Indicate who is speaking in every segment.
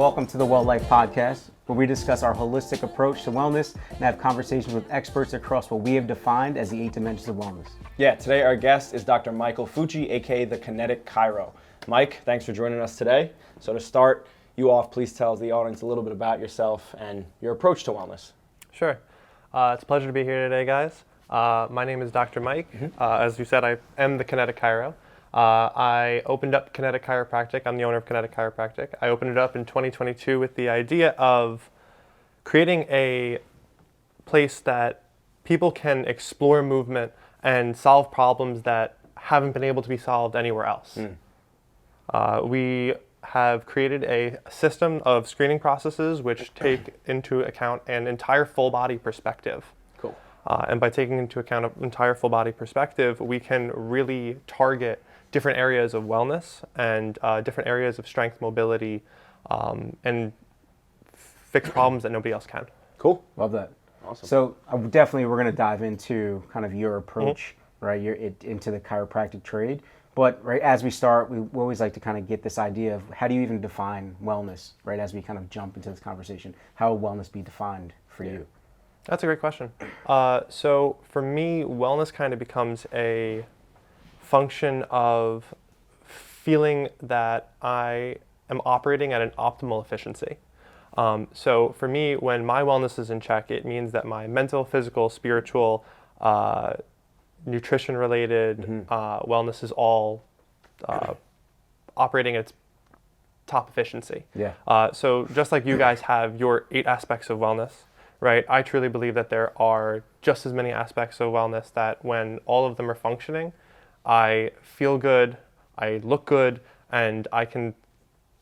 Speaker 1: Welcome to the Well Life Podcast, where we discuss our holistic approach to wellness and have conversations with experts across what we have defined as the 8 dimensions of wellness.
Speaker 2: Yeah, today our guest is Dr. Michael Fucci, aka the Kinetic Chiro. Mike, thanks for joining us today. So to start you off, please tell the audience a little bit about yourself and your approach to wellness.
Speaker 3: Sure. It's a pleasure to be here today, guys. My name is Dr. Mike. As you said, I am the Kinetic Chiro. I opened up Kinetic Chiropractic. I'm the owner of Kinetic Chiropractic. I opened it up in 2022 with the idea of creating a place that people can explore movement and solve problems that haven't been able to be solved anywhere else. We have created a system of screening processes which take into account an entire full body perspective.
Speaker 2: Cool.
Speaker 3: And by taking into account an entire full body perspective, we can really target different areas of wellness and different areas of strength, mobility, and fix problems that nobody else can.
Speaker 2: Cool.
Speaker 1: Love that.
Speaker 2: Awesome.
Speaker 1: So definitely we're going to dive into kind of your approach, right, into the chiropractic trade. But right as we start, we always like to kind of get this idea of how do you even define wellness, right, as we kind of jump into this conversation. How will wellness be defined for you?
Speaker 3: That's a great question. So for me, wellness kind of becomes a function of feeling that I am operating at an optimal efficiency. So for me, when my wellness is in check, it means that my mental, physical, spiritual, nutrition-related wellness is all operating at its top efficiency.
Speaker 1: Yeah.
Speaker 3: So just like you guys have your 8 aspects of wellness, right? I truly believe that there are just as many aspects of wellness that when all of them are functioning, I feel good, I look good, and I can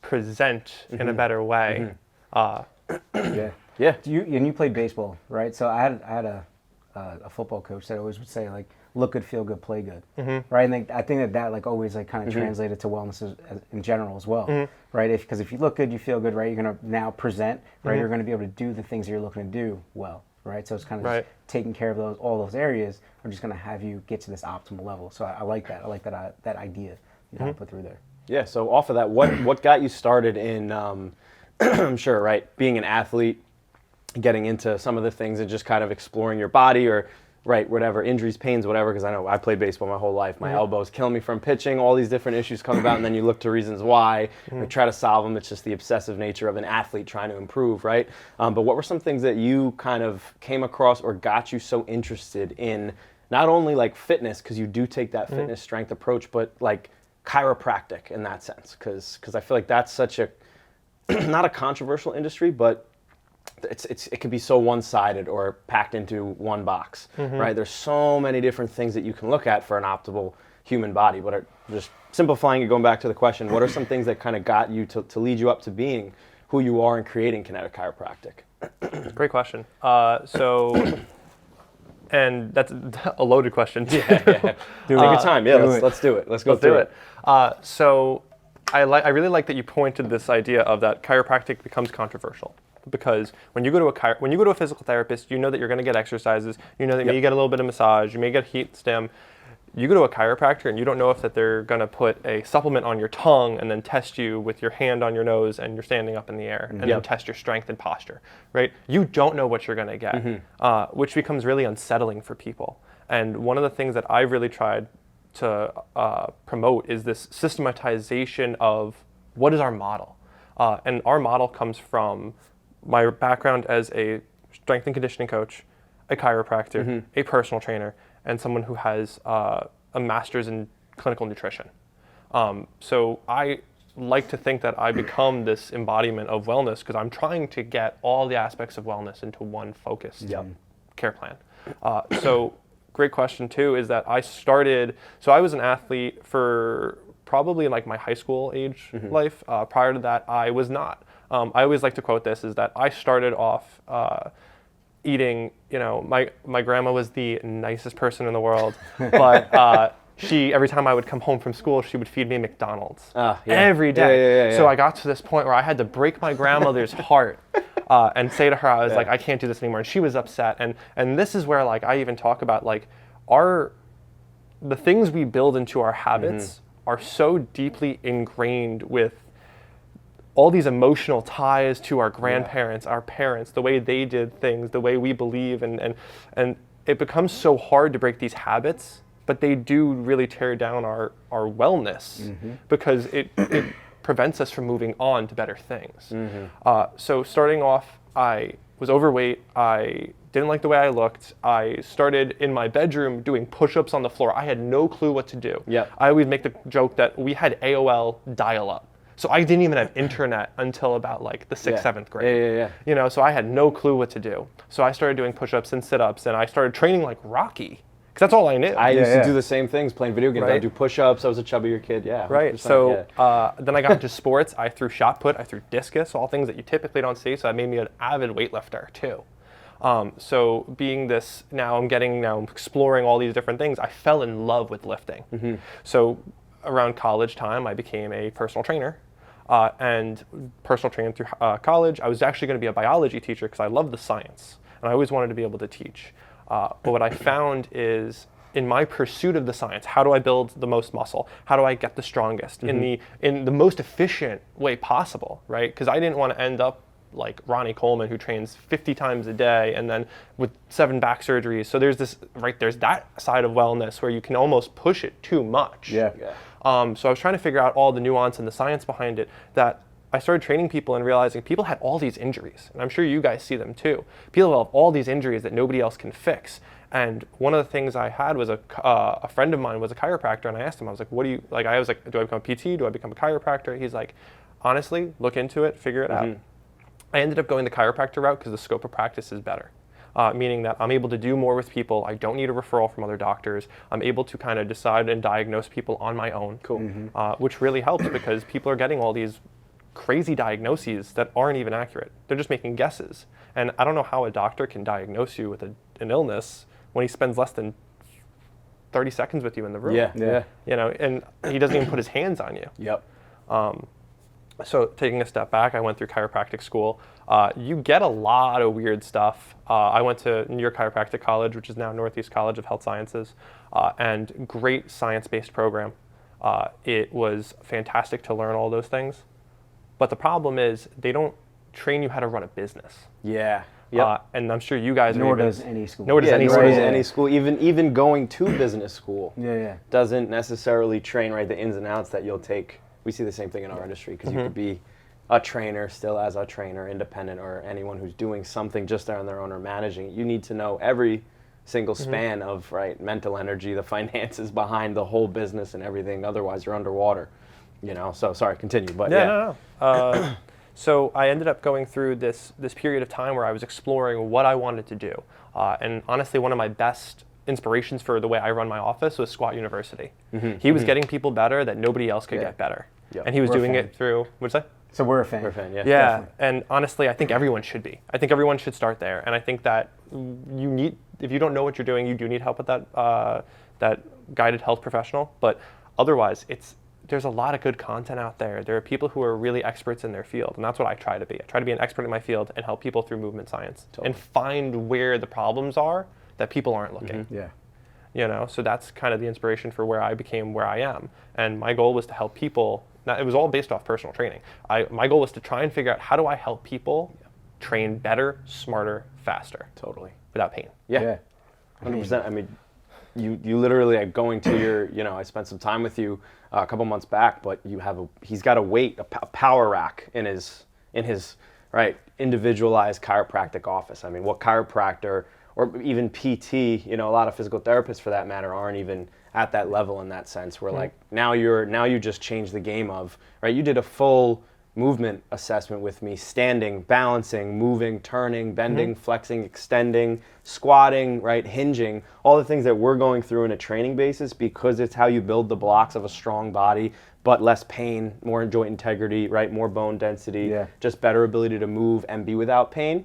Speaker 3: present in a better way.
Speaker 1: Yeah. You played baseball, right? So I had a football coach that always would say, like, look good, feel good, play good, right? And I think that like always like kind of translated to wellness as in general as well, right? Because if you look good, you feel good, right? You're gonna now present, right? You're gonna be able to do the things that you're looking to do well, right? So it's kind of just taking care of all those areas. I'm just gonna have you get to this optimal level. So I like that. I like that idea you kind of put through there.
Speaker 2: Yeah, so off of that, what got you started in, I'm sure, right, being an athlete, getting into some of the things and just kind of exploring your body or, right, whatever, injuries, pains, whatever, because I know I played baseball my whole life. My elbows killing me from pitching, all these different issues come about, and then you look to reasons why, and try to solve them. It's just the obsessive nature of an athlete trying to improve, right? But what were some things that you kind of came across or got you so interested in not only like fitness, because you do take that fitness strength approach, but like chiropractic in that sense? Because I feel like that's such a, not a controversial industry, but it can be so one-sided or packed into one box, right? There's so many different things that you can look at for an optimal human body. But just simplifying it, going back to the question, what are some things that kind of got you to lead you up to being who you are and creating Kinetic Chiropractic?
Speaker 3: Great question. And that's a loaded question.
Speaker 2: Take your time. Yeah, let's do it. Let's go through it.
Speaker 3: So I really like that you pointed this idea of that chiropractic becomes controversial. Because when you go to a physical therapist, you know that you're going to get exercises. You know that you get a little bit of massage. You may get heat stim. You go to a chiropractor and you don't know if that they're going to put a supplement on your tongue and then test you with your hand on your nose and you're standing up in the air and then test your strength and posture, right? You don't know what you're going to get, which becomes really unsettling for people. And one of the things that I've really tried to promote is this systematization of what is our model. And our model comes from my background as a strength and conditioning coach, a chiropractor, a personal trainer, and someone who has a master's in clinical nutrition. So I like to think that I become this embodiment of wellness because I'm trying to get all the aspects of wellness into one focused care plan. So great question too is that I was an athlete for probably like my high school age life. Prior to that, I was not. I always like to quote this is that I started off eating, my grandma was the nicest person in the world, but every time I would come home from school, she would feed me McDonald's every day. So I got to this point where I had to break my grandmother's heart and say to her, I was like, I can't do this anymore. And she was upset. And this is where like I even talk about like the things we build into our habits are so deeply ingrained with all these emotional ties to our grandparents, our parents, the way they did things, the way we believe, and it becomes so hard to break these habits, but they do really tear down our wellness because it prevents us from moving on to better things. So starting off, I was overweight. I didn't like the way I looked. I started in my bedroom doing push-ups on the floor. I had no clue what to do.
Speaker 2: Yep.
Speaker 3: I always make the joke that we had AOL dial-up. So I didn't even have internet until about like the 6th, 7th grade.
Speaker 2: Yeah.
Speaker 3: You know, so I had no clue what to do. So I started doing push-ups and sit-ups, and I started training like Rocky, because that's all I knew.
Speaker 2: I used to do the same things, playing video games.
Speaker 3: Right.
Speaker 2: I'd do push-ups. I was a chubbier kid. Yeah.
Speaker 3: Right.
Speaker 2: 100%,
Speaker 3: So
Speaker 2: yeah.
Speaker 3: then I got into sports. I threw shot put. I threw discus, all things that you typically don't see. So that made me an avid weightlifter too. So being this, now I'm exploring all these different things. I fell in love with lifting. So around college time, I became a personal trainer. And personal training through college. I was actually going to be a biology teacher because I love the science, and I always wanted to be able to teach. But what I found is, in my pursuit of the science, how do I build the most muscle? How do I get the strongest in the most efficient way possible, right? Because I didn't want to end up like Ronnie Coleman, who trains 50 times a day and then with 7 back surgeries. So there's that side of wellness where you can almost push it too much.
Speaker 1: Yeah.
Speaker 3: So I was trying to figure out all the nuance and the science behind it, that I started training people and realizing people had all these injuries. And I'm sure you guys see them too. People have all these injuries that nobody else can fix. And one of the things I had was a friend of mine was a chiropractor, and I asked him, I was like, do I become a PT? Do I become a chiropractor? He's like, honestly, look into it, figure it out. I ended up going the chiropractor route because the scope of practice is better. Meaning that I'm able to do more with people. I don't need a referral from other doctors. I'm able to kind of decide and diagnose people on my own. Cool. Which really helps because people are getting all these crazy diagnoses that aren't even accurate. They're just making guesses. And I don't know how a doctor can diagnose you with an illness when he spends less than 30 seconds with you in the room.
Speaker 2: Yeah.
Speaker 3: You know, and he doesn't even put his hands on you.
Speaker 2: Yep.
Speaker 3: So taking a step back, I went through chiropractic school. You get a lot of weird stuff. I went to New York Chiropractic College, which is now Northeast College of Health Sciences, and great science-based program. It was fantastic to learn all those things. But the problem is they don't train you how to run a business.
Speaker 2: Yeah. Yep.
Speaker 3: And I'm sure you guys
Speaker 1: Nor does any school.
Speaker 3: Nor does any
Speaker 2: nor
Speaker 3: school.
Speaker 2: does any school. Even going to business school
Speaker 1: Yeah.
Speaker 2: doesn't necessarily train the ins and outs that you'll take. We see the same thing in our industry because you could be a trainer still as a trainer, independent, or anyone who's doing something just on their own or managing it. You need to know every single span of mental energy, the finances behind the whole business and everything. Otherwise, you're underwater. You know. So sorry, continue. But
Speaker 3: No. So I ended up going through this period of time where I was exploring what I wanted to do. And honestly, one of my best inspirations for the way I run my office was Squat University. He was getting people better that nobody else could get better.
Speaker 2: Yep.
Speaker 3: And he was
Speaker 1: We're a
Speaker 3: doing
Speaker 1: fan.
Speaker 3: it through, what'd you say?
Speaker 1: So we're a fan.
Speaker 2: We're a fan, yeah.
Speaker 3: Yeah,
Speaker 1: Definitely.
Speaker 3: and honestly, I think everyone should be. I think everyone should start there. And I think that if you don't know what you're doing, you do need help with that guided health professional. But otherwise, there's a lot of good content out there. There are people who are really experts in their field, and that's what I try to be. I try to be an expert in my field and help people through movement science and find where the problems are that people aren't looking.
Speaker 1: Yeah.
Speaker 3: You know, so that's kind of the inspiration for where I became where I am. And my goal was to help people. Now, it was all based off personal training. My goal was to try and figure out how do I help people train better, smarter, faster.
Speaker 2: Totally.
Speaker 3: Without pain.
Speaker 2: Yeah. 100%. I mean, you literally are going to your, I spent some time with you a couple months back, but he's got a power rack in his individualized chiropractic office. I mean, what chiropractor or even PT, a lot of physical therapists for that matter aren't even at that level in that sense where like now you just changed the game of, you did a full movement assessment with me, standing, balancing, moving, turning, bending, flexing, extending, squatting, hinging, all the things that we're going through in a training basis because it's how you build the blocks of a strong body, but less pain, more joint integrity, more bone density, just better ability to move and be without pain.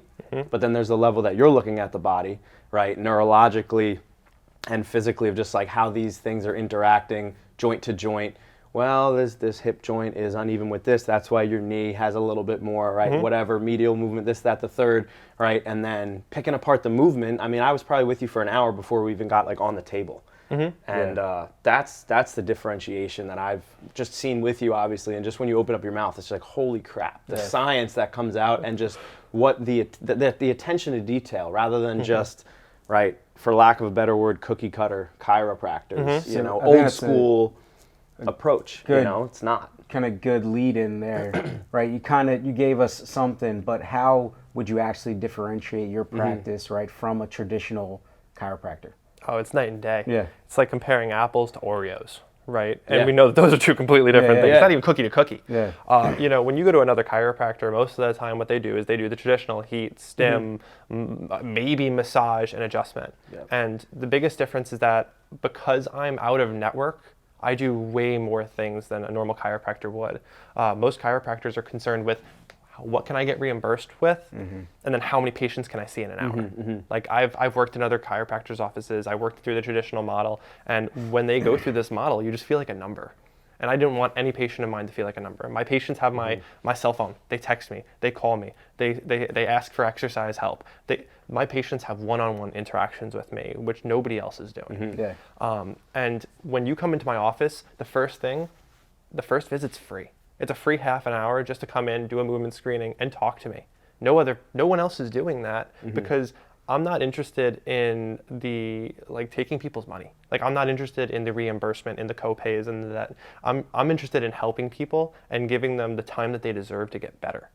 Speaker 2: But then there's the level that you're looking at the body, neurologically and physically of just like how these things are interacting joint to joint. Well, this hip joint is uneven with this. That's why your knee has a little bit more, whatever, medial movement, this, that, the third, And then picking apart the movement. I mean, I was probably with you for an hour before we even got on the table. And that's the differentiation that I've just seen with you, obviously. And just when you open up your mouth, it's like, holy crap, the science that comes out, and just what the attention to detail, rather than just, right, for lack of a better word, cookie cutter chiropractors, you know, old school approach. You know, it's not.
Speaker 1: Kind of good lead in there, right? You gave us something, but how would you actually differentiate your practice, right, from a traditional chiropractor?
Speaker 3: Oh, it's night and day.
Speaker 1: Yeah.
Speaker 3: It's like comparing apples to Oreos, right? And we know that those are two completely different things.
Speaker 1: yeah.
Speaker 3: It's not even cookie to cookie.
Speaker 1: Yeah.
Speaker 3: You know, when you go to another chiropractor, most of the time what they do is they do the traditional heat, stim, maybe massage and adjustment. And the biggest difference is that because I'm out of network, I do way more things than a normal chiropractor would. Most chiropractors are concerned with what can I get reimbursed with, and then how many patients can I see in an hour. Like I've worked in other chiropractors' offices. I worked through the traditional model, and when they go through this model, you just feel like a number. And I didn't want any patient of mine to feel like a number. My patients have my cell phone. They text me. They call me. They ask for exercise help. My patients have one-on-one interactions with me, which nobody else is doing. And when you come into my office, the first visit's free. It's a free half an hour just to come in, do a movement screening, and talk to me. No one else is doing that because I'm not interested in taking people's money. Like, I'm not interested in the reimbursement, in the co-pays, and that. I'm interested in helping people and giving them the time that they deserve to get better.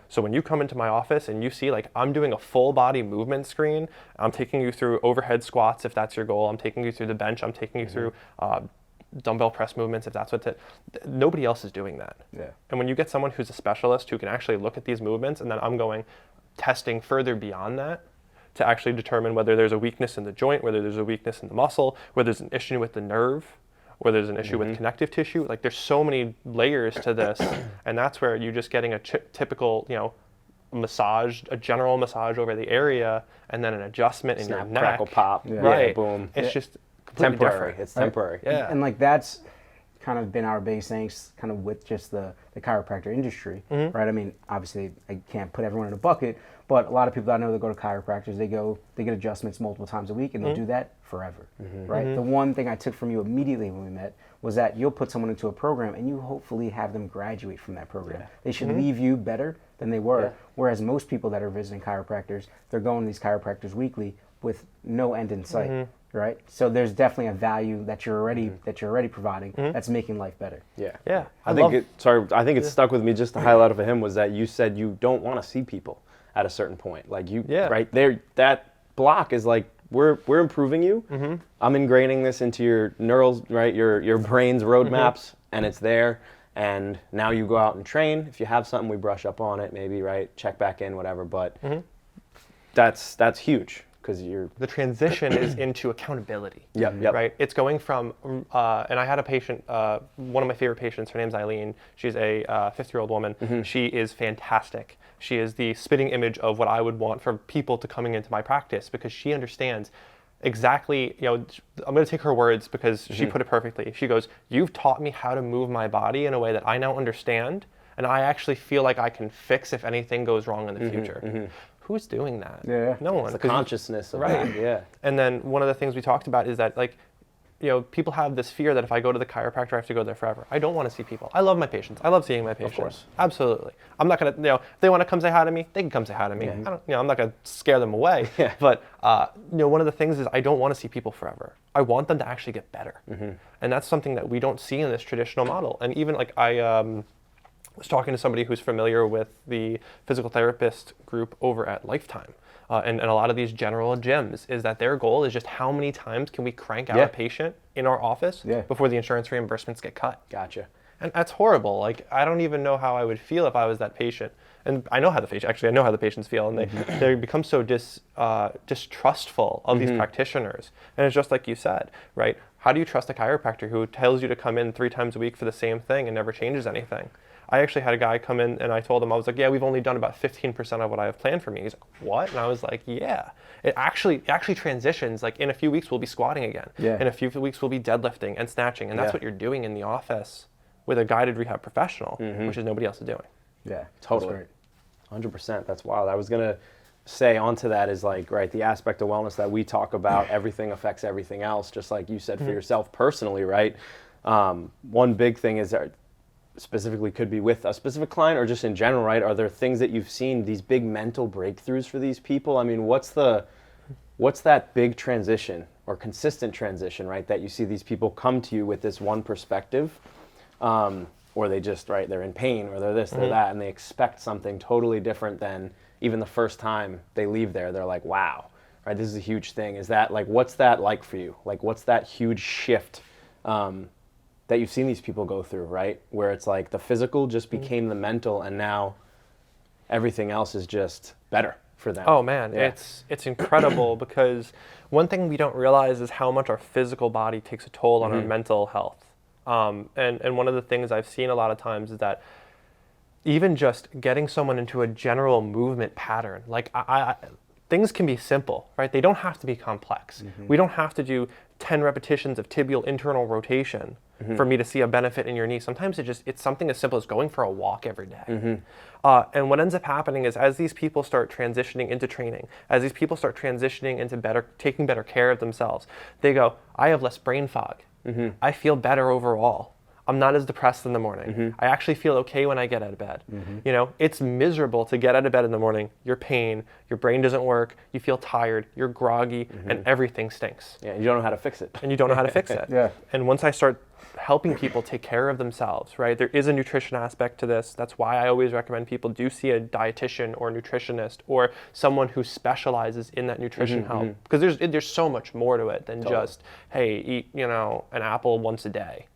Speaker 3: So when you come into my office and you see, like, I'm doing a full body movement screen, I'm taking you through overhead squats if that's your goal, I'm taking you through the bench, I'm taking you through dumbbell press movements if that's nobody else is doing that. And when you get someone who's a specialist who can actually look at these movements, and then I'm going testing further beyond that to actually determine whether there's a weakness in the joint, whether there's a weakness in the muscle, whether there's an issue with the nerve, or there's an issue with connective tissue. Like, there's so many layers to this, and that's where you're just getting a typical, massage, a general massage over the area, and then an adjustment in your neck.
Speaker 2: Crackle, pop,
Speaker 3: right?
Speaker 2: Boom.
Speaker 3: It's just completely
Speaker 2: temporary.
Speaker 3: different.
Speaker 2: It's temporary.
Speaker 1: And like that's kind of been our base thanks kind of with just the chiropractor industry, right? I mean, obviously I can't put everyone in a bucket, but a lot of people that I know that go to chiropractors, they get adjustments multiple times a week, and they'll do that forever, right? The one thing I took from you immediately when we met was that you'll put someone into a program and you hopefully have them graduate from that program. They should leave you better than they were, whereas most people that are visiting chiropractors, they're going to these chiropractors weekly with no end in sight. Right, so there's definitely a value that you're already providing that's making life better.
Speaker 2: I think it stuck with me. Just to highlight for him was that you said you don't want to see people at a certain point. Like right there, that block is like we're improving you. I'm ingraining this into your neurals, right? Your brain's roadmaps, and it's there. And now you go out and train. If you have something, we brush up on it, maybe, right? Check back in, whatever. But that's huge. Because
Speaker 3: the transition is into accountability. Right. It's going from, and I had a patient, one of my favorite patients. Her name's Eileen. She's a 50-year-old woman. She is fantastic. She is the spitting image of what I would want for people to coming into my practice, because she understands exactly. I'm going to take her words because she put it perfectly. She goes, "You've taught me how to move my body in a way that I now understand, and I actually feel like I can fix if anything goes wrong in the future." Who's doing that? No one.
Speaker 2: It's the consciousness of that.
Speaker 3: And then one of the things we talked about is that, like, people have this fear that if I go to the chiropractor, I have to go there forever. I don't want to see people. I love my patients. I love seeing my patients.
Speaker 2: Of course.
Speaker 3: Absolutely. I'm not going to, if they want to come say hi to me, they can come say hi to me. I don't, I'm not going to scare them away. But, one of the things is I don't want to see people forever. I want them to actually get better. And that's something that we don't see in this traditional model. And even like was talking to somebody who's familiar with the physical therapist group over at Lifetime. And a lot of these general gyms is that their goal is just how many times can we crank out a patient in our office before the insurance reimbursements get cut.
Speaker 2: Gotcha.
Speaker 3: And that's horrible. Like, I don't even know how I would feel if I was that patient. And I know how the patients feel, and they become so distrustful of these practitioners. And it's just like you said, right? How do you trust a chiropractor who tells you to come in 3 times a week for the same thing and never changes anything? I actually had a guy come in, and I told him, I was like, we've only done about 15% of what I have planned for me. He's like, what? And I was like, it actually transitions. Like, in a few weeks, we'll be squatting again. In a few weeks, we'll be deadlifting and snatching. And that's what you're doing in the office with a guided rehab professional, which is nobody else is doing.
Speaker 2: Totally. 100%. That's wild. I was going to say onto that is like, right, the aspect of wellness that we talk about, everything affects everything else, just like you said for yourself personally, right? One big thing is that specifically could be with a specific client or just in general, right? Are there things that you've seen, these big mental breakthroughs for these people? I mean, what's that big transition or consistent transition, right? That you see these people come to you with this one perspective, or they just, right, they're in pain or they're this, they're that, and they expect something totally different than even the first time they leave there. They're like, wow, right, this is a huge thing. Is that like, what's that like for you? Like, what's that huge shift that you've seen these people go through, right? Where it's like the physical just became the mental, and now everything else is just better for them.
Speaker 3: Oh man, it's incredible because one thing we don't realize is how much our physical body takes a toll on our mental health. And one of the things I've seen a lot of times is that even just getting someone into a general movement pattern, like things can be simple, right? They don't have to be complex. We don't have to do 10 repetitions of tibial internal rotation for me to see a benefit in your knee. Sometimes it's something as simple as going for a walk every day. And what ends up happening is as these people start transitioning into training, as these people start transitioning into taking better care of themselves, they go, I have less brain fog. I feel better overall. I'm not as depressed in the morning. I actually feel okay when I get out of bed. You know, it's miserable to get out of bed in the morning. You're pain, your brain doesn't work, you feel tired, you're groggy, and everything stinks.
Speaker 2: Yeah, you don't know how to fix it.
Speaker 3: And you don't know how to fix it. And once I start helping people take care of themselves, right? There is a nutrition aspect to this. That's why I always recommend people do see a dietitian or nutritionist or someone who specializes in that nutrition help. Because there's so much more to it than just, hey, eat, you know, an apple once a day.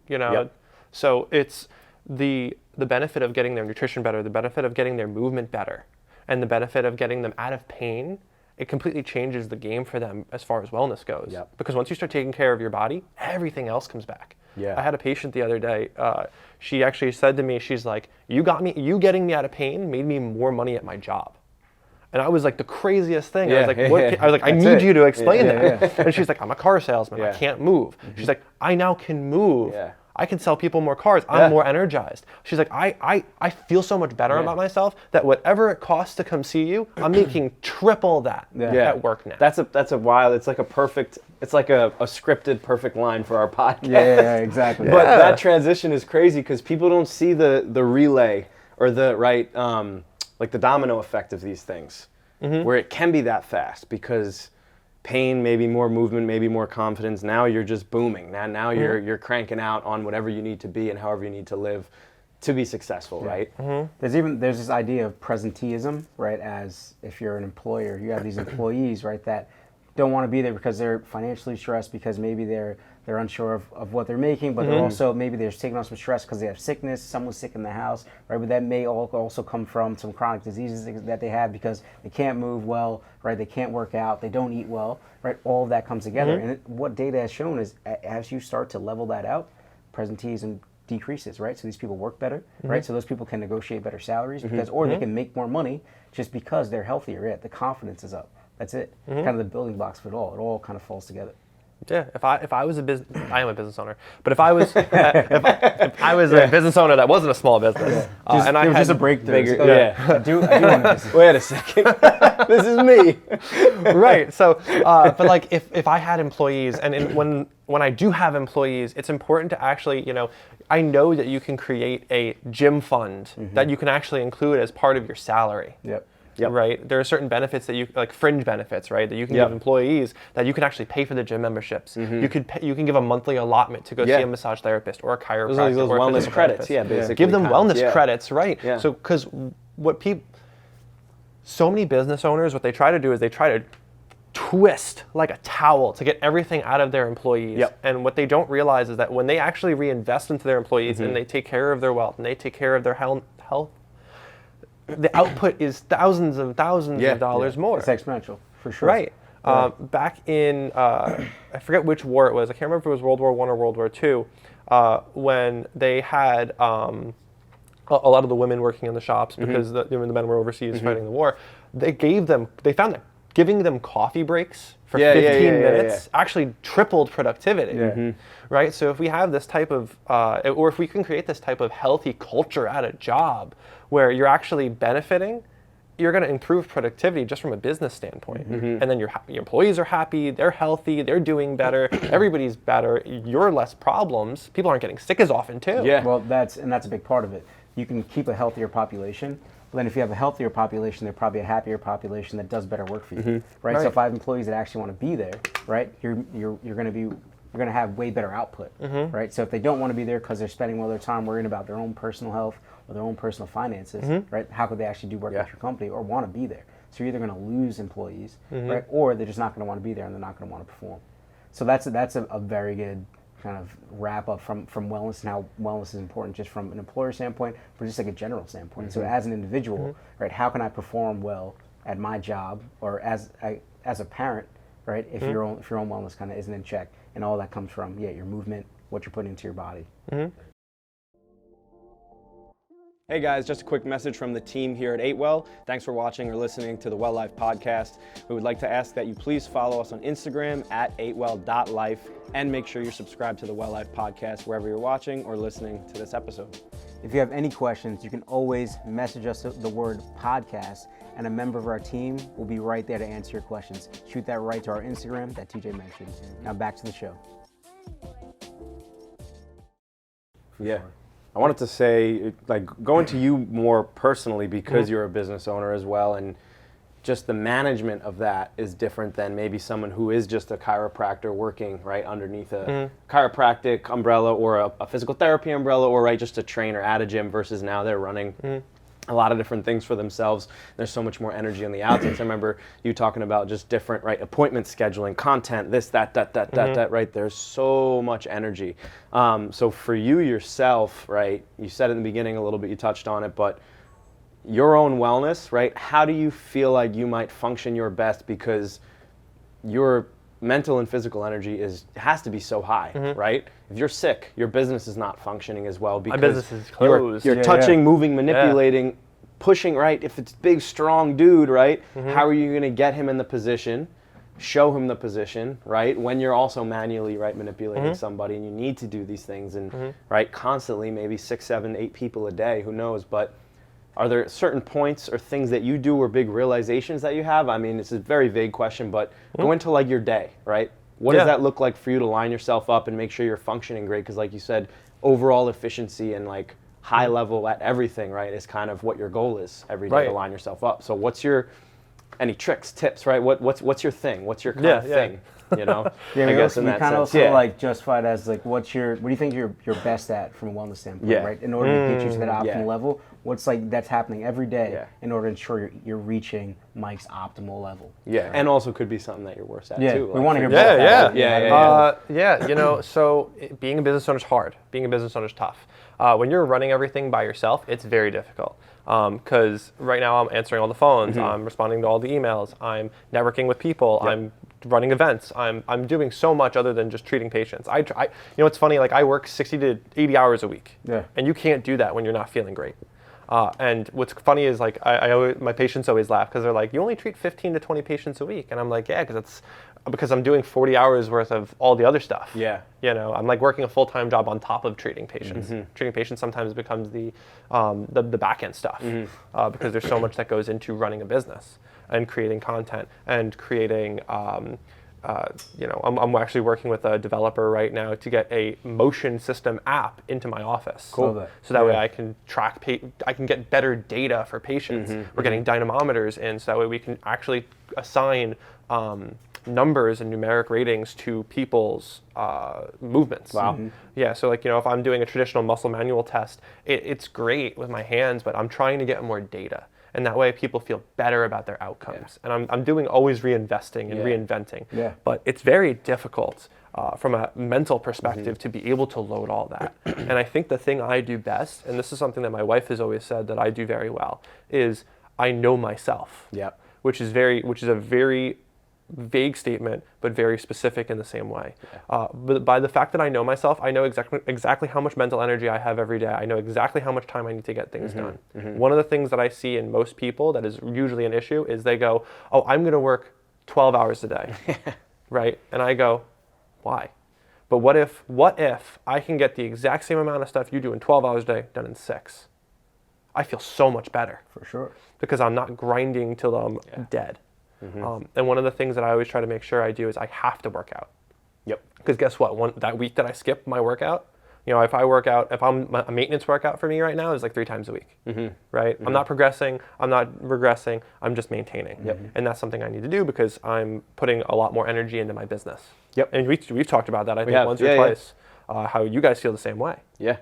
Speaker 3: You know, so it's the benefit of getting their nutrition better, the benefit of getting their movement better, and the benefit of getting them out of pain. It completely changes the game for them as far as wellness goes. Because once you start taking care of your body, everything else comes back. I had a patient the other day. She actually said to me, she's like, you getting me out of pain made me more money at my job. And I was like, the craziest thing. I was like, what? I was like, I need you to explain that. And she's like, I'm a car salesman. I can't move. She's like, I now can move. I can sell people more cars. I'm more energized. She's like, I feel so much better about myself that whatever it costs to come see you, I'm making triple that at work now.
Speaker 2: That's a wild, it's like a perfect, it's like a scripted perfect line for our podcast.
Speaker 1: Yeah, exactly.
Speaker 2: But that transition is crazy because people don't see the relay or the like the domino effect of these things, where it can be that fast because pain, maybe more movement, maybe more confidence. Now you're just booming. Now you're cranking out on whatever you need to be and however you need to live to be successful, right?
Speaker 1: There's this idea of presenteeism, right? As if you're an employer, you have these employees, right, that don't want to be there because they're financially stressed, because maybe they're unsure of what they're making, but they're also, maybe they're taking on some stress because they have sickness, someone's sick in the house, right? But that may also come from some chronic diseases that they have because they can't move well, right? They can't work out, they don't eat well, right? All of that comes together. And what data has shown is as you start to level that out, presenteeism decreases, right? So these people work better, right? So those people can negotiate better salaries because, or they can make more money just because they're healthier, right? The confidence is up. That's it. Kind of the building blocks of it all. It all kind of falls together.
Speaker 3: Yeah, if I was a business, I am a business owner. But if I was if I was a business owner that wasn't a small business, and I had
Speaker 1: just a breakthrough.
Speaker 2: Yeah.
Speaker 1: I do want a business.
Speaker 2: Wait a second, this is me.
Speaker 3: Right. So, but like if I had employees, and when I do have employees, it's important to actually, you know, I know that you can create a gym fund that you can actually include as part of your salary. Right. There are certain benefits that you, like fringe benefits, right, that you can give employees that you can actually pay for the gym memberships. You can give a monthly allotment to go see a massage therapist or a chiropractor
Speaker 2: those
Speaker 3: or a
Speaker 2: wellness credits.
Speaker 3: therapist.
Speaker 2: Basically.
Speaker 3: Give them wellness credits, right?
Speaker 2: So
Speaker 3: because so many business owners, what they try to do is they try to twist like a towel to get everything out of their employees. And what they don't realize is that when they actually reinvest into their employees and they take care of their wealth and they take care of their health, the output is thousands of dollars more.
Speaker 1: It's exponential, for sure.
Speaker 3: Right. Back in, I forget which war it was. I can't remember if it was World War I or World War II, when they had a lot of the women working in the shops because the men were overseas fighting the war. They found that giving them coffee breaks for 15 minutes actually tripled productivity. Right? So if we have this type of, or if we can create this type of healthy culture at a job where you're actually benefiting you're going to improve productivity just from a business standpoint. And then your employees are happy, they're healthy, they're doing better, everybody's better, you're less problems, people aren't getting sick as often too.
Speaker 2: Yeah.
Speaker 1: Well, that's a big part of it. You can keep a healthier population, but then if you have a healthier population, they're probably a happier population that does better work for you, right? So if I have employees that actually want to be there, right, you're going to have way better output, right? So if they don't want to be there because they're spending all their time worrying about their own personal health or their own personal finances, right? How could they actually do work at your company or want to be there? So you're either going to lose employees, right, or they're just not going to want to be there and they're not going to want to perform. So that's a very good kind of wrap up from wellness and how wellness is important just from an employer standpoint, but just like a general standpoint. So as an individual, right, how can I perform well at my job or as a parent, right? If your own wellness kind of isn't in check, and all that comes from your movement, what you're putting into your body.
Speaker 2: Hey guys, just a quick message from the team here at 8Well. Thanks for watching or listening to the Well Life podcast. We would like to ask that you please follow us on Instagram at 8well.life and make sure you're subscribed to the Well Life podcast wherever you're watching or listening to this episode.
Speaker 1: If you have any questions, you can always message us the word podcast, and a member of our team will be right there to answer your questions. Shoot that right to our Instagram that TJ mentioned. Now back to the show.
Speaker 2: Yeah. I wanted to say, like, going to you more personally because you're a business owner as well, and just the management of that is different than maybe someone who is just a chiropractor working right underneath a chiropractic umbrella or a physical therapy umbrella, or right just a trainer at a gym versus now they're running a lot of different things for themselves. There's so much more energy on the outside. I remember you talking about just different right appointment scheduling, content, this, that, right? There's so much energy. So for you yourself, right, you said in the beginning a little bit, you touched on it, but your own wellness, right? How do you feel like you might function your best, because your mental and physical energy has to be so high, right? If you're sick, your business is not functioning as well because
Speaker 3: my business is closed.
Speaker 2: You're touching, moving, manipulating, pushing, right? If it's big, strong dude, right? How are you going to get him in the position, show him the position, right? When you're also manually, right, manipulating somebody, and you need to do these things and, right, constantly, maybe 6, 7, 8 people a day, who knows, but are there certain points or things that you do or big realizations that you have? I mean, it's a very vague question, but go into like your day, right? What does that look like for you to line yourself up and make sure you're functioning great? Because like you said, overall efficiency and like high level at everything, right, is kind of what your goal is every day to line yourself up. So what's any tricks, tips, right? What's your thing? What's your kind of thing? You know,
Speaker 1: I guess in that sense. Also like justified as like, what do you think you're best at from a wellness standpoint, right? In order to get you to that optimal level, what's like that's happening every day in order to ensure you're reaching Mike's optimal level.
Speaker 2: Yeah, and also could be something that you're worse at too.
Speaker 1: We want to hear
Speaker 3: both. You know, so being a business owner is hard. Being a business owner is tough. When you're running everything by yourself, it's very difficult. Because right now I'm answering all the phones, I'm responding to all the emails, I'm networking with people, I'm running events, I'm doing so much other than just treating patients. You know, it's funny, like I work 60 to 80 hours a week, and you can't do that when you're not feeling great. And what's funny is like my patients always laugh because they're like, you only treat 15 to 20 patients a week, and I'm like, yeah, because I'm doing 40 hours worth of all the other stuff. Yeah. You know, I'm like working a full-time job on top of treating patients. Treating patients sometimes becomes the back end stuff because there's so much that goes into running a business and creating content and creating, you know, I'm actually working with a developer right now to get a motion system app into my office. Cool. So that way I can track, I can get better data for patients. We're getting dynamometers in, so that way we can actually assign numbers and numeric ratings to people's movements. Wow. Yeah, so like, you know, if I'm doing a traditional muscle manual test, it's great with my hands, but I'm trying to get more data. And that way people feel better about their outcomes. And I'm doing always reinvesting and reinventing. But it's very difficult from a mental perspective to be able to load all that. And I think the thing I do best, and this is something that my wife has always said that I do very well, is I know myself. Which is a very vague statement, but very specific in the same way. But by the fact that I know myself, I know exactly how much mental energy I have every day. I know exactly how much time I need to get things done. One of the things that I see in most people that is usually an issue is they go, oh, I'm going to work 12 hours a day, right? And I go, why? But what if I can get the exact same amount of stuff you do in 12 hours a day done in 6? I feel so much better.
Speaker 1: For sure.
Speaker 3: Because I'm not grinding till I'm dead. And one of the things that I always try to make sure I do is I have to work out.
Speaker 2: Yep.
Speaker 3: Because guess what? That week that I skip my workout, if I'm a maintenance workout for me right now is like 3 times a week, right? I'm not progressing, I'm not regressing, I'm just maintaining. And that's something I need to do because I'm putting a lot more energy into my business.
Speaker 2: Yep.
Speaker 3: And we've talked about that, I think, once or twice, how you guys feel the same way.
Speaker 2: Yeah.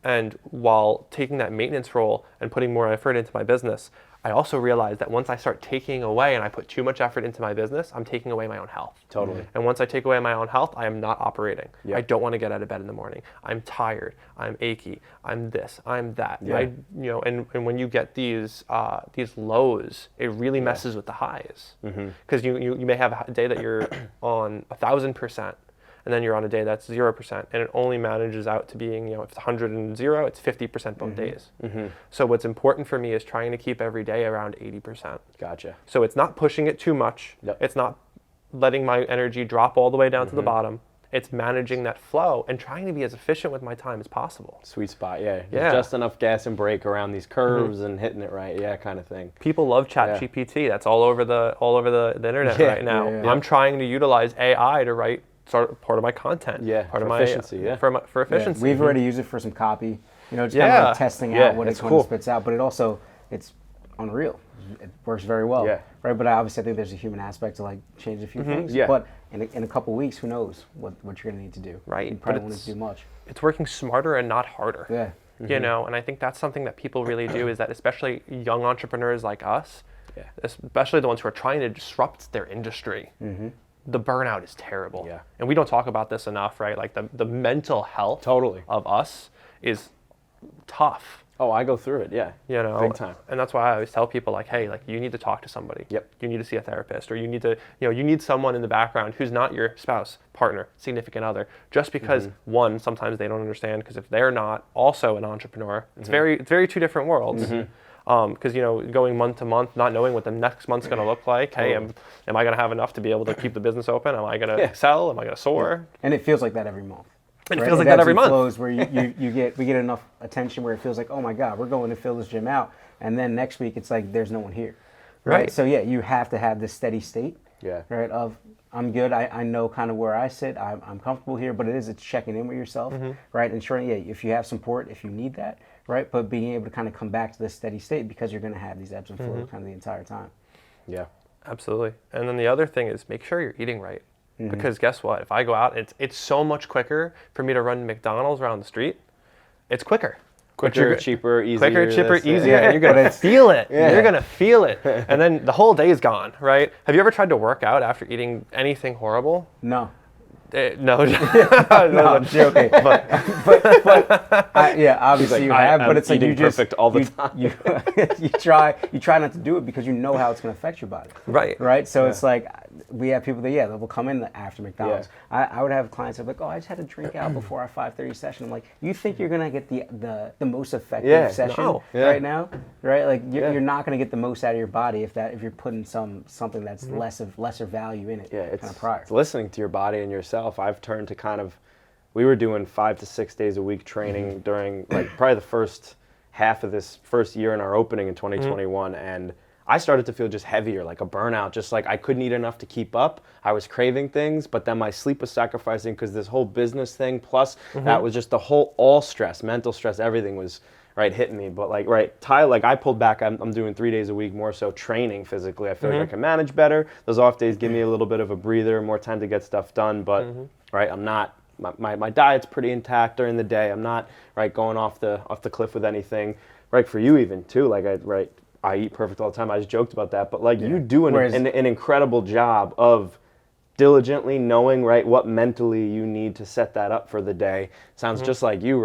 Speaker 3: And while taking that maintenance role and putting more effort into my business, I also realized that once I start taking away and I put too much effort into my business, I'm taking away my own health.
Speaker 2: Totally.
Speaker 3: And once I take away my own health, I am not operating.
Speaker 2: Yep.
Speaker 3: I don't want to get out of bed in the morning. I'm tired. I'm achy. I'm this. I'm that.
Speaker 2: Yeah.
Speaker 3: And when you get these lows, it really messes with the highs. Because you may have a day that you're on 1,000%. And then you're on a day that's 0%, and it only manages out to being, if it's 100 and 0, it's 50% both days. So what's important for me is trying to keep every day around 80%.
Speaker 2: Gotcha.
Speaker 3: So it's not pushing it too much.
Speaker 2: Yep.
Speaker 3: It's not letting my energy drop all the way down to the bottom. It's managing that flow and trying to be as efficient with my time as possible.
Speaker 2: Sweet spot, yeah.
Speaker 3: Yeah.
Speaker 2: Just enough gas and brake around these curves and hitting it right, kind of thing.
Speaker 3: People love ChatGPT. That's all over the internet right now. I'm trying to utilize AI to write part of my content. Part of my
Speaker 2: efficiency.
Speaker 3: For efficiency.
Speaker 1: We've already used it for some copy. Just kind of like testing out what it kind of spits out. But it's unreal. It works very well. Right. But obviously I think there's a human aspect to like change a few things. But in a couple weeks, who knows what you're gonna need to do.
Speaker 3: Right.
Speaker 1: You probably won't need to do much.
Speaker 3: It's working smarter and not harder.
Speaker 1: Yeah.
Speaker 3: And I think that's something that people really do is that especially young entrepreneurs like us, especially the ones who are trying to disrupt their industry. The burnout is terrible. And we don't talk about this enough, right? Like the mental health of us is tough.
Speaker 2: Oh, I go through it, big time.
Speaker 3: And that's why I always tell people like, hey, like you need to talk to somebody. You need to see a therapist, or you need to, you need someone in the background who's not your spouse, partner, significant other. Just because one, sometimes they don't understand, because if they're not also an entrepreneur, it's very two different worlds. Because going month to month, not knowing what the next month's going to look like. Hey, am I going to have enough to be able to keep the business open? Am I going to sell? Am I going to soar?
Speaker 1: And it feels like that every month.
Speaker 3: And it feels like that every month.
Speaker 1: Flows where we get enough attention where it feels like, oh my God, we're going to fill this gym out, and then next week it's like there's no one here. Right. So you have to have this steady state. Right. Of I'm good. I know kind of where I sit. I'm comfortable here, but it's checking in with yourself, right? Ensuring if you have support, if you need that. Right, but being able to kind of come back to this steady state because you're going to have these ebbs and flows kind of the entire time.
Speaker 2: Yeah,
Speaker 3: absolutely. And then the other thing is make sure you're eating right, because guess what? If I go out, it's so much quicker for me to run McDonald's around the street. It's quicker.
Speaker 2: Quicker, cheaper, easier.
Speaker 3: Quicker, cheaper, easier, and you're going to feel it. You're going to feel it. And then the whole day is gone, right? Have you ever tried to work out after eating anything horrible?
Speaker 1: No.
Speaker 3: No,
Speaker 1: I'm joking. But obviously you have. But it's like you just
Speaker 2: perfect all the time.
Speaker 1: You try not to do it because you know how it's going to affect your body. Right. So it's like we have people that that will come in after McDonald's. I would have clients that are like, oh, I just had to drink out before our 5:30 session. I'm like, you think you're going to get the most effective session right now? Right. Like you're not going to get the most out of your body if you're putting something that's lesser value in it.
Speaker 2: It's
Speaker 1: kind of prior.
Speaker 2: It's listening to your body and yourself. I've turned to we were doing 5 to 6 days a week training during like probably the first half of this first year in our opening in 2021, and I started to feel just heavier, like a burnout, just like I couldn't eat enough to keep up. I was craving things, but then my sleep was sacrificing because this whole business thing, plus that was just the whole all stress, mental stress, everything was hitting me. But I pulled back. I'm doing 3 days a week more so training physically. I feel like I can manage better. Those off days give me a little bit of a breather, more time to get stuff done. But I'm not. My diet's pretty intact during the day. I'm not going off the cliff with anything. For you even too. I eat perfect all the time. I just joked about that. But you do an incredible job of diligently knowing what mentally you need to set that up for the day. Sounds just like you,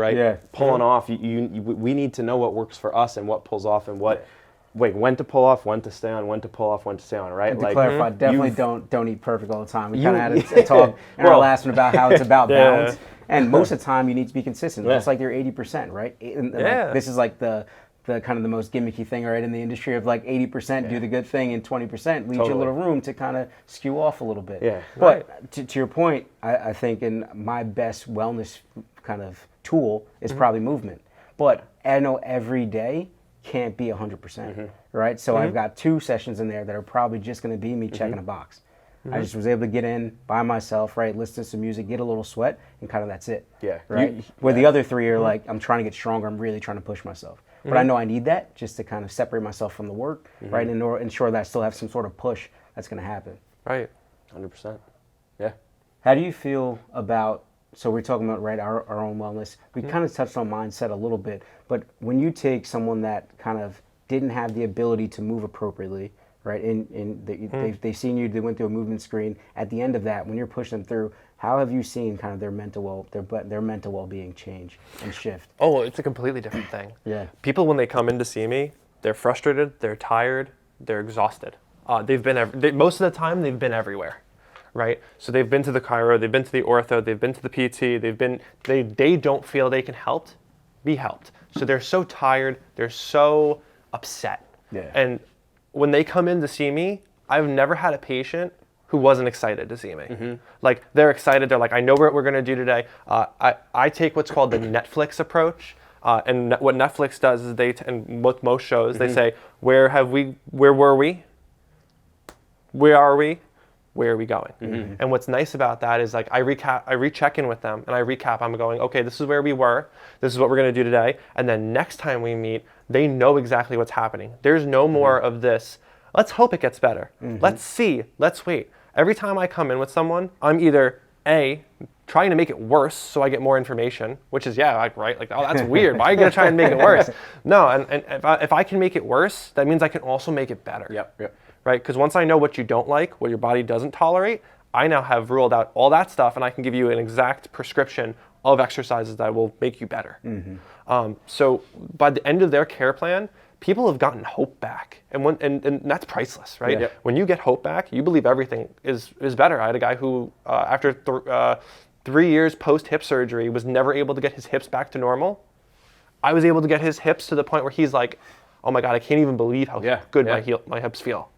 Speaker 2: pulling off. We need to know what works for us and what pulls off and what when to pull off, when to stay on, when to pull off, when to stay on, right?
Speaker 1: And to clarify, definitely don't eat perfect all the time. We kind of had a talk in our last one about how it's about balance, and most of the time you need to be consistent. Just like your 80%, right? And this is like the kind of the most gimmicky thing, right, in the industry of 80% do the good thing and 20% leaves you a little room to kind of skew off a little bit. But to your point, I think in my best wellness kind of tool is probably movement. But I know every day can't be 100%, right? So I've got 2 sessions in there that are probably just going to be me checking a box. I just was able to get in by myself, right? Listen to some music, get a little sweat, and kind of that's it.
Speaker 2: Yeah.
Speaker 1: Right. Where the other 3 are like, I'm trying to get stronger. I'm really trying to push myself. But I know I need that just to kind of separate myself from the work, right? And ensure that I still have some sort of push that's going to happen.
Speaker 3: Right.
Speaker 2: 100%. Yeah.
Speaker 1: How do you feel about, so we're talking about, right, our own wellness. We kind of touched on mindset a little bit, but when you take someone that kind of didn't have the ability to move appropriately, right, they've seen you, they went through a movement screen. At the end of that, when you're pushing them through, how have you seen kind of their mental well-being change and shift?
Speaker 3: Oh, it's a completely different thing.
Speaker 1: Yeah.
Speaker 3: People, when they come in to see me, they're frustrated, they're tired, they're exhausted. Most of the time, they've been everywhere, right? So they've been to the chiro, they've been to the ortho, they've been to the PT, they don't feel they can be helped. So they're so tired, they're so upset.
Speaker 1: Yeah.
Speaker 3: And when they come in to see me, I've never had a patient who wasn't excited to see me. Like, they're excited, they're like, I know what we're gonna do today. I take what's called the Netflix approach. And what Netflix does is and with most shows, they say, where were we? Where are we? Where are we going? And what's nice about that is, like, I recheck in with them and I recap. I'm going, okay, this is where we were. This is what we're going to do today. And then next time we meet, they know exactly what's happening. There's no more of this, let's hope it gets better. Let's see. Let's wait. Every time I come in with someone, I'm either A, trying to make it worse so I get more information, which is, right? Like, oh, that's weird. Why are you going to try and make it worse? No, and if I can make it worse, that means I can also make it better.
Speaker 2: Yep.
Speaker 3: Right? Because once I know what you don't like, what your body doesn't tolerate, I now have ruled out all that stuff, and I can give you an exact prescription of exercises that will make you better. So by the end of their care plan, people have gotten hope back, and that's priceless, right?
Speaker 1: Yeah.
Speaker 3: When you get hope back, you believe everything is better. I had a guy who, after 3 years post hip surgery, was never able to get his hips back to normal. I was able to get his hips to the point where he's like, oh my God, I can't even believe how good my hips feel.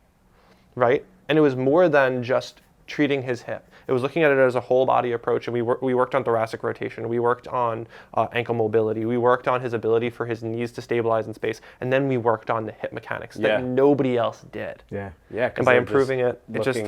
Speaker 3: Right? And it was more than just treating his hip. It was looking at it as a whole body approach, and we worked on thoracic rotation, we worked on ankle mobility, we worked on his ability for his knees to stabilize in space, and then we worked on the hip mechanics that nobody else did.
Speaker 1: Yeah.
Speaker 3: And by improving it just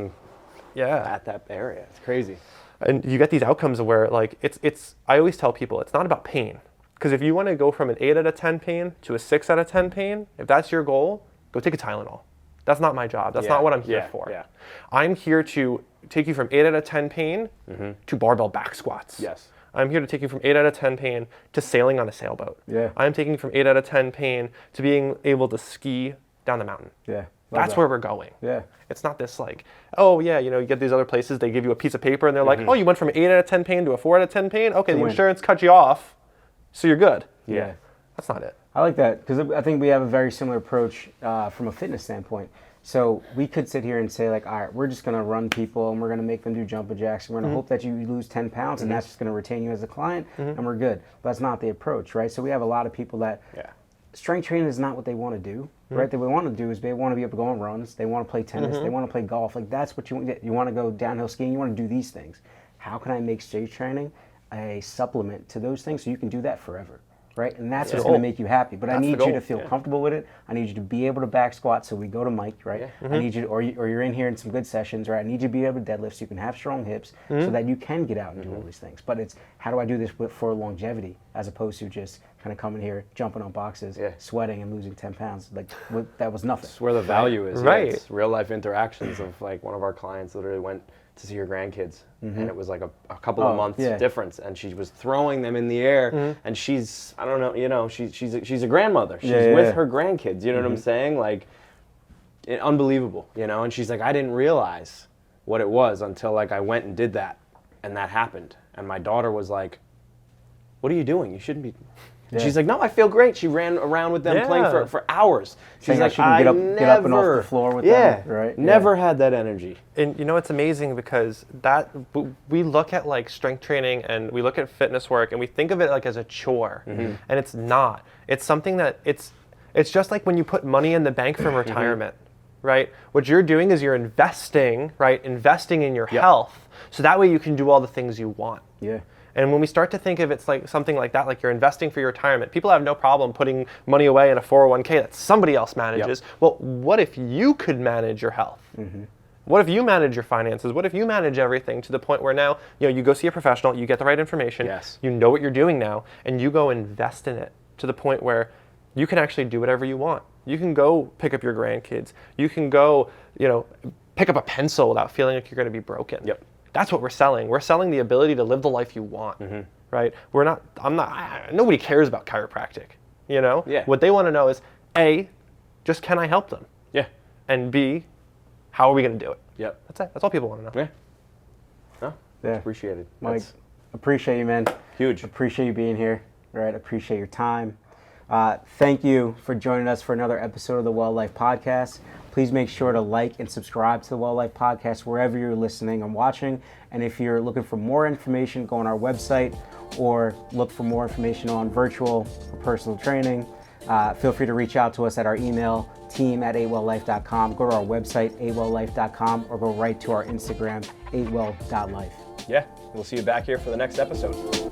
Speaker 2: at that area. It's crazy.
Speaker 3: And you get these outcomes where, like, it's I always tell people it's not about pain. Because if you want to go from an 8 out of 10 pain to a 6 out of 10 pain, if that's your goal, go take a Tylenol. That's not my job. That's not what I'm here for.
Speaker 2: Yeah.
Speaker 3: I'm here to take you from 8 out of 10 pain to barbell back squats.
Speaker 2: Yes.
Speaker 3: I'm here to take you from 8 out of 10 pain to sailing on a sailboat.
Speaker 1: Yeah.
Speaker 3: I'm taking you from 8 out of 10 pain to being able to ski down the mountain.
Speaker 1: Yeah.
Speaker 3: That's where we're going.
Speaker 1: Yeah.
Speaker 3: It's not this like, oh yeah, you get these other places, they give you a piece of paper and they're like, oh, you went from 8 out of 10 pain to a 4 out of 10 pain? Okay, the insurance cut you off, so you're good.
Speaker 1: Yeah.
Speaker 3: That's not it.
Speaker 1: I like that because I think we have a very similar approach from a fitness standpoint. So we could sit here and say, like, all right, we're just going to run people and we're going to make them do jumping jacks. And we're going to hope that you lose 10 pounds and that's just going to retain you as a client and we're good. But that's not the approach, right? So we have a lot of people that strength training is not what they want to do, right? What they want to do is they want to be able to go on runs. They want to play tennis. They want to play golf. Like, that's what you want. You want to go downhill skiing. You want to do these things. How can I make strength training a supplement to those things so you can do that forever? Right, and that's what's going to make you happy. But I need you to feel comfortable with it. I need you to be able to back squat. So we go to Mike, right? I need you, or you're in here in some good sessions, right? I need you to be able to deadlift so you can have strong hips, so that you can get out and do all these things. But it's how do I do this for longevity, as opposed to just kind of coming here, jumping on boxes, sweating and losing 10 pounds. Like that was nothing.
Speaker 2: That's where the value is.
Speaker 3: Right.
Speaker 2: Yeah, it's real life interactions of, like, one of our clients literally went to see her grandkids, and it was like a couple of months difference, and she was throwing them in the air, and she's, I don't know, she's a grandmother. She's with her grandkids, you know what I'm saying? Like, unbelievable, and she's like, I didn't realize what it was until, like, I went and did that, and that happened, and my daughter was like, what are you doing? You shouldn't be. And she's like, no, I feel great. She ran around with them playing for hours. She's like,
Speaker 1: I never get up and off the floor with them. Right?
Speaker 2: Never had that energy.
Speaker 3: And it's amazing because we look at, like, strength training and we look at fitness work and we think of it like as a chore, and it's not. It's something that it's just like when you put money in the bank from retirement, right? What you're doing is you're investing, right? Investing in your health, so that way you can do all the things you want.
Speaker 1: Yeah.
Speaker 3: And when we start to think of it's like something like that, like you're investing for your retirement, people have no problem putting money away in a 401k that somebody else manages. Well, what if you could manage your health? What if you manage your finances? What if you manage everything to the point where now, you go see a professional, you get the right information, you know what you're doing now, and you go invest in it to the point where you can actually do whatever you want. You can go pick up your grandkids. You can go, pick up a pencil without feeling like you're going to be broken. That's what we're selling. We're selling the ability to live the life you want, right? Nobody cares about chiropractic, What they want to know is, A, just can I help them? And B, how are we going to do it? That's it. That's all people want to know.
Speaker 2: Appreciated.
Speaker 1: Mike, appreciate you, man.
Speaker 2: Huge.
Speaker 1: Appreciate you being here. Right. Appreciate your time. Thank you for joining us for another episode of the Well Life Podcast. Please make sure to like and subscribe to the Well Life Podcast wherever you're listening and watching. And if you're looking for more information, go on our website or look for more information on virtual or personal training. Feel free to reach out to us at our email, team@8welllife.com. Go to our website, 8welllife.com, or go right to our Instagram, 8well.life.
Speaker 2: Yeah, we'll see you back here for the next episode.